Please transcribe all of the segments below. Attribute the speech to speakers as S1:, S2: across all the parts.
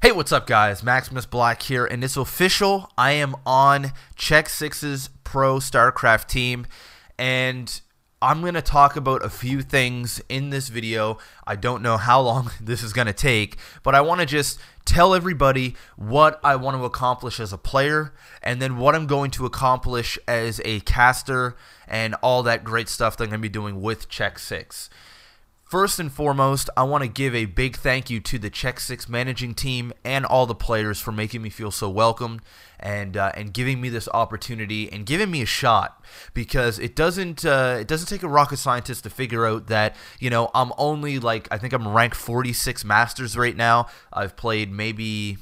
S1: Hey, what's up, guys? Maximus Black here, and it's official. I am on xSix's Pro StarCraft team, and I'm going to talk about a few things in this video. I don't know how long this is going to take, but I want to just tell everybody what I want to accomplish as a player, and then what I'm going to accomplish as a caster, and all that great stuff that I'm going to be doing with xSix. First and foremost, I want to give a big thank you to the xSix managing team and all the players for making me feel so welcome and giving me this opportunity and giving me a shot, because it doesn't take a rocket scientist to figure out that, you know, I'm only I think I'm ranked 46 Masters right now. I've played maybe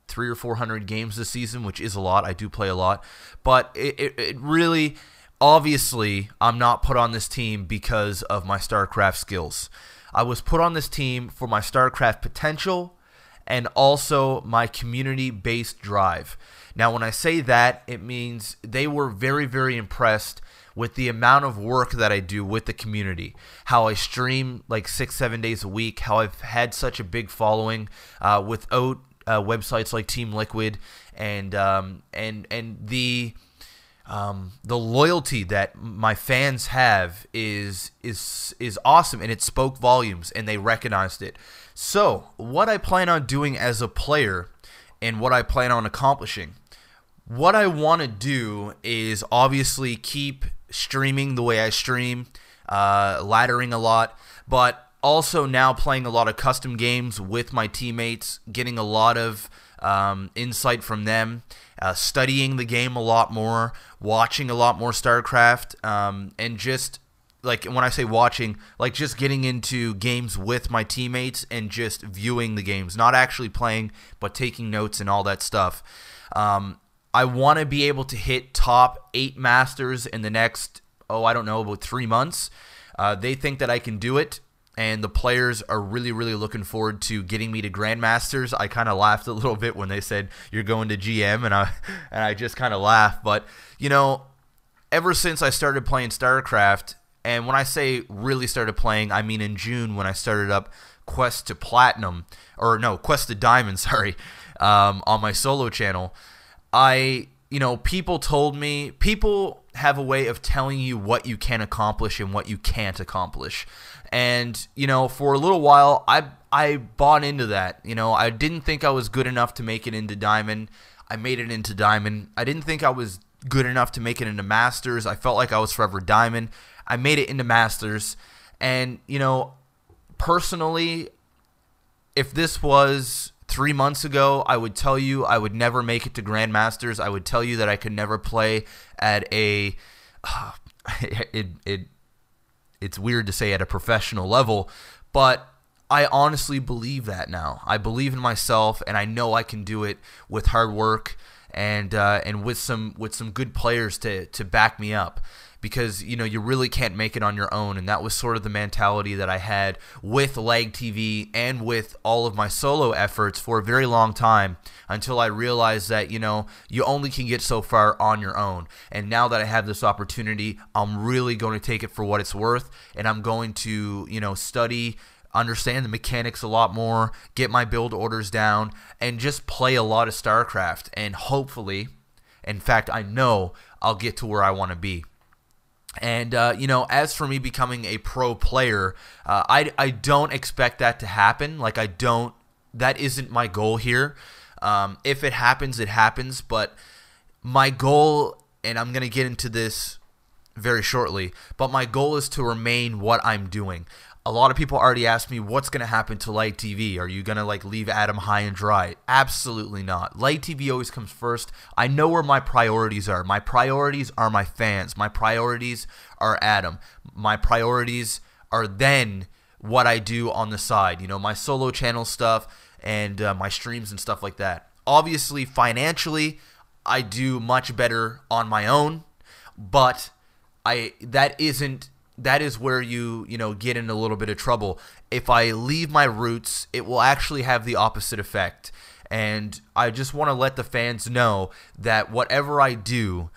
S1: 300 or 400 games this season, which is a lot. I do play a lot, but it really. Obviously, I'm not put on this team because of my StarCraft skills. I was put on this team for my StarCraft potential and also my community-based drive. Now, when I say that, it means they were very, very impressed with the amount of work that I do with the community, how I stream like 6-7 days a week, how I've had such a big following without websites like Team Liquid, and the loyalty that my fans have is awesome, and it spoke volumes, and they recognized it. So what I plan on doing as a player and what I plan on accomplishing, what I want to do is obviously keep streaming the way I stream, laddering a lot, but also now playing a lot of custom games with my teammates, getting a lot of insight from them, studying the game a lot more, watching a lot more StarCraft, and just, like, when I say watching, like, just getting into games with my teammates and just viewing the games, not actually playing, but taking notes and all that stuff. I want to be able to hit top 8 Masters in the next, I don't know, about 3 months. They think that I can do it, and the players are really, really looking forward to getting me to Grandmasters. I kind of laughed a little bit when they said you're going to GM, and I just kind of laughed. But, you know, ever since I started playing StarCraft, and when I say really started playing, I mean in June when I started up Quest to Platinum, or no, Quest to Diamond, sorry, on my solo channel, people told me, people have a way of telling you what you can accomplish and what you can't accomplish. And, you know, for a little while, I bought into that. You know, I didn't think I was good enough to make it into Diamond. I made it into Diamond. I didn't think I was good enough to make it into Masters. I felt like I was forever Diamond. I made it into Masters. And, you know, personally, if this was 3 months ago, I would tell you I would never make it to Grandmasters. I would tell you that I could never play at a it's weird to say at a professional level, but I honestly believe that now. I believe in myself, and I know I can do it with hard work and with some good players to back me up. Because, you know, you really can't make it on your own, and that was sort of the mentality that I had with Lag TV and with all of my solo efforts for a very long time, until I realized that, you know, you only can get so far on your own. And now that I have this opportunity, I'm really going to take it for what it's worth, and I'm going to, you know, study, understand the mechanics a lot more, get my build orders down, and just play a lot of StarCraft. And hopefully, in fact, I know I'll get to where I want to be. And, you know, as for me becoming a pro player, I don't expect that to happen. Like, that isn't my goal here. If it happens, it happens. But my goal, and I'm going to get into this very shortly, but my goal is to remain what I'm doing. A lot of people already asked me, what's going to happen to Light TV? Are you going to, like, leave Adam high and dry? Absolutely not. Light TV always comes first. I know where my priorities are. My priorities are my fans. My priorities are Adam. My priorities are then what I do on the side. You know, my solo channel stuff and my streams and stuff like that. Obviously, financially, I do much better on my own, but that is where you know, get in a little bit of trouble. If I leave my roots, it will actually have the opposite effect. And I just want to let the fans know that whatever I do,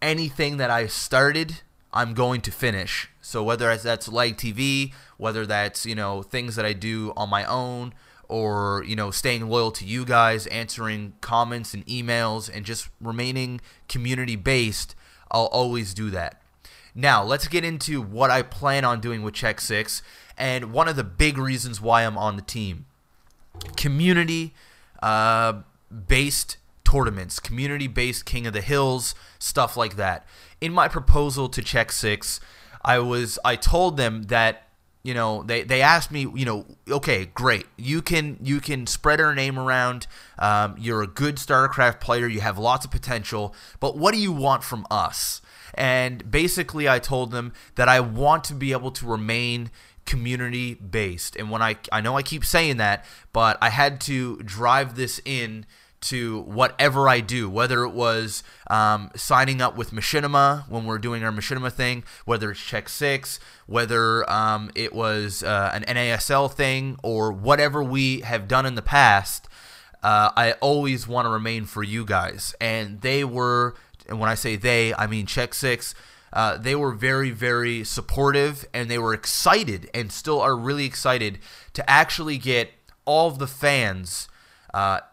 S1: anything that I started, I'm going to finish. So whether that's Lag TV, whether that's, you know, things that I do on my own, or, staying loyal to you guys, answering comments and emails, and just remaining community-based, I'll always do that. Now, let's get into what I plan on doing with xSix, and one of the big reasons why I'm on the team. Community-based tournaments, community-based King of the Hills, stuff like that. In my proposal to xSix, I told them that, they asked me, okay, great, you can spread our name around, you're a good StarCraft player, you have lots of potential, but what do you want from us? And basically I told them that I want to be able to remain community based. And when I know I keep saying that, but I had to drive this in to whatever I do, whether it was signing up with Machinima when we're doing our Machinima thing, whether it's xSix, whether it was an NASL thing, or whatever we have done in the past. I always want to remain for you guys. And they were, and when I say they, I mean xSix, they were very, very supportive, and they were excited, and still are really excited, to actually get all of the fans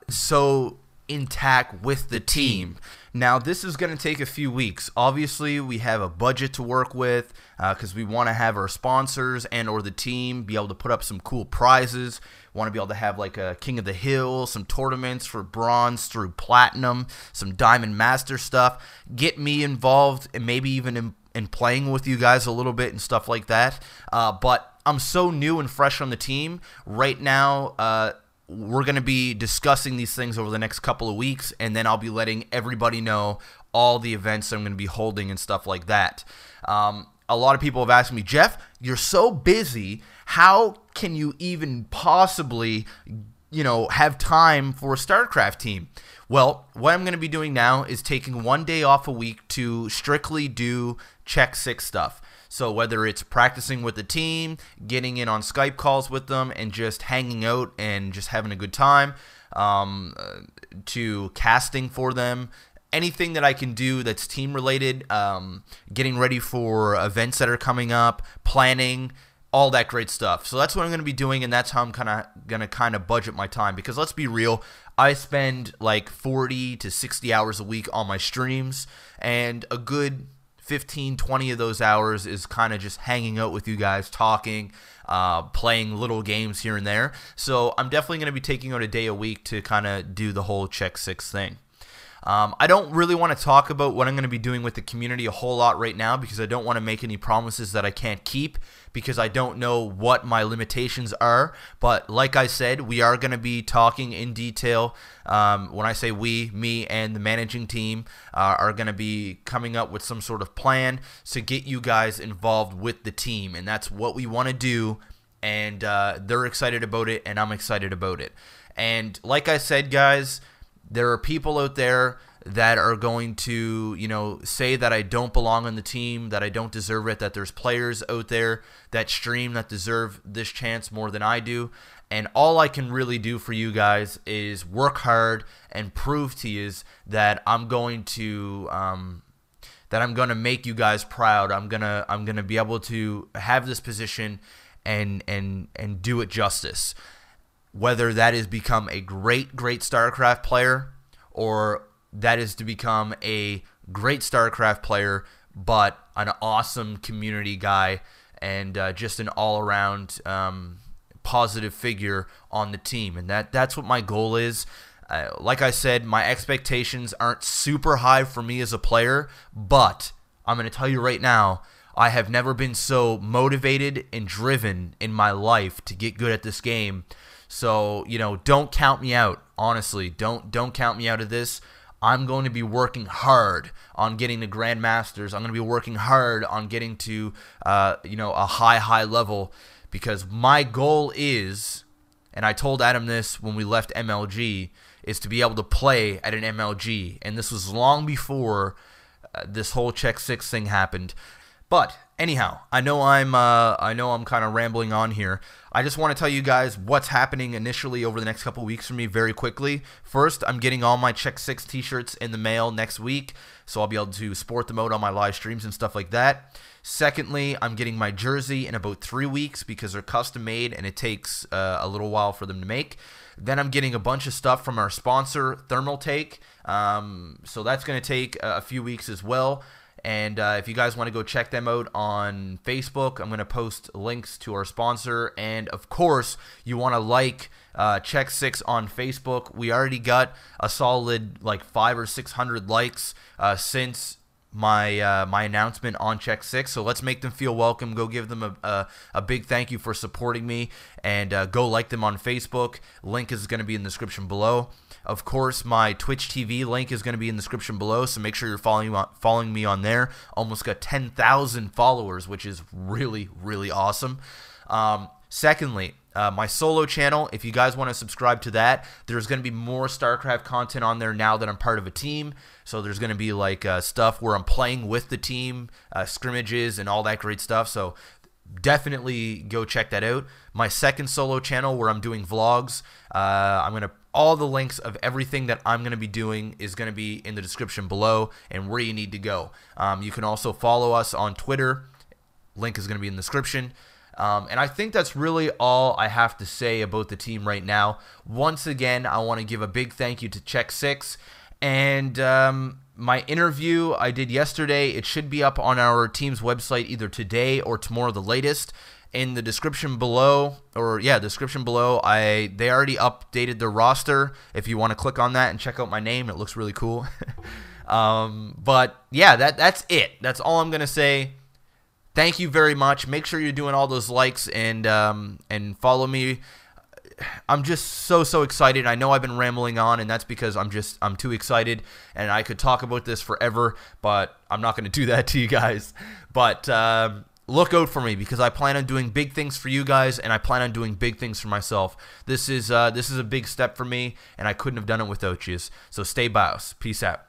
S1: so intact with the team. Now, this is going to take a few weeks. Obviously, we have a budget to work with because we want to have our sponsors and or the team be able to put up some cool prizes. Want to be able to have like a King of the Hill, some tournaments for bronze through platinum, some Diamond Master stuff. Get me involved, and maybe even in playing with you guys a little bit and stuff like that. But I'm so new and fresh on the team right now. We're going to be discussing these things over the next couple of weeks, and then I'll be letting everybody know all the events that I'm going to be holding and stuff like that. A lot of people have asked me, Jeff, you're so busy. How can you even possibly, have time for a StarCraft team? Well, what I'm going to be doing now is taking one day off a week to strictly do xSix stuff. So whether it's practicing with the team, getting in on Skype calls with them, and just hanging out and just having a good time, to casting for them, anything that I can do that's team related, getting ready for events that are coming up, planning, all that great stuff. So that's what I'm going to be doing, and that's how I'm going to budget my time, because let's be real, I spend like 40 to 60 hours a week on my streams, and a good 15, 20 of those hours is kind of just hanging out with you guys, talking, playing little games here and there. So I'm definitely going to be taking out a day a week to kind of do the whole xSix thing. I don't really want to talk about what I'm going to be doing with the community a whole lot right now, because I don't want to make any promises that I can't keep, because I don't know what my limitations are. But like I said, we are going to be talking in detail. When I say we, me and the managing team are going to be coming up with some sort of plan to get you guys involved with the team. And that's what we want to do. And they're excited about it, and I'm excited about it. And like I said, guys, there are people out there that are going to, say that I don't belong on the team, that I don't deserve it, that there's players out there that stream that deserve this chance more than I do. And all I can really do for you guys is work hard and prove to you that I'm going to make you guys proud. I'm gonna be able to have this position and do it justice. Whether that is become a great StarCraft player, or that is to become a great StarCraft player, but an awesome community guy, and just an all-around positive figure on the team. And that's what my goal is. Like I said, my expectations aren't super high for me as a player, but I'm going to tell you right now, I have never been so motivated and driven in my life to get good at this game. So, don't count me out. Honestly, don't count me out of this. I'm going to be working hard on getting to Grandmasters. I'm going to be working hard on getting to, a high level, because my goal is, and I told Adam this when we left MLG, is to be able to play at an MLG. And this was long before this whole xSix thing happened. But anyhow, I know I'm kind of rambling on here. I just want to tell you guys what's happening initially over the next couple weeks for me very quickly. First, I'm getting all my Check 6 t-shirts in the mail next week, so I'll be able to sport them out on my live streams and stuff like that. Secondly, I'm getting my jersey in about 3 weeks because they're custom made and it takes a little while for them to make. Then I'm getting a bunch of stuff from our sponsor, Thermaltake. So that's going to take a few weeks as well. And if you guys want to go check them out on Facebook, I'm going to post links to our sponsor. And of course, you want to like Check 6 on Facebook. We already got a solid like 500 or 600 likes since my my announcement on Check 6. So let's make them feel welcome. Go give them a big thank you for supporting me, and go like them on Facebook. Link is going to be in the description below. Of course, my Twitch TV link is going to be in the description below, so make sure you're following me on there. Almost got 10,000 followers, which is really, really awesome. Secondly, my solo channel, if you guys want to subscribe to that, there's going to be more StarCraft content on there now that I'm part of a team. So there's going to be like stuff where I'm playing with the team, scrimmages, and all that great stuff. So definitely go check that out. My second solo channel where I'm doing vlogs, all the links of everything that I'm going to be doing is going to be in the description below and where you need to go. You can also follow us on Twitter. Link is going to be in the description. And I think that's really all I have to say about the team right now. Once again, I want to give a big thank you to Check 6. And my interview I did yesterday, it should be up on our team's website either today or tomorrow the latest. In the description below, they already updated their roster. If you want to click on that and check out my name, it looks really cool. But yeah, that's it. That's all I'm gonna say. Thank you very much. Make sure you're doing all those likes and follow me. I'm just so excited. I know I've been rambling on, and that's because I'm too excited, and I could talk about this forever, but I'm not going to do that to you guys. But look out for me because I plan on doing big things for you guys, and I plan on doing big things for myself. This is a big step for me, and I couldn't have done it without you. So stay BIOS. Peace out.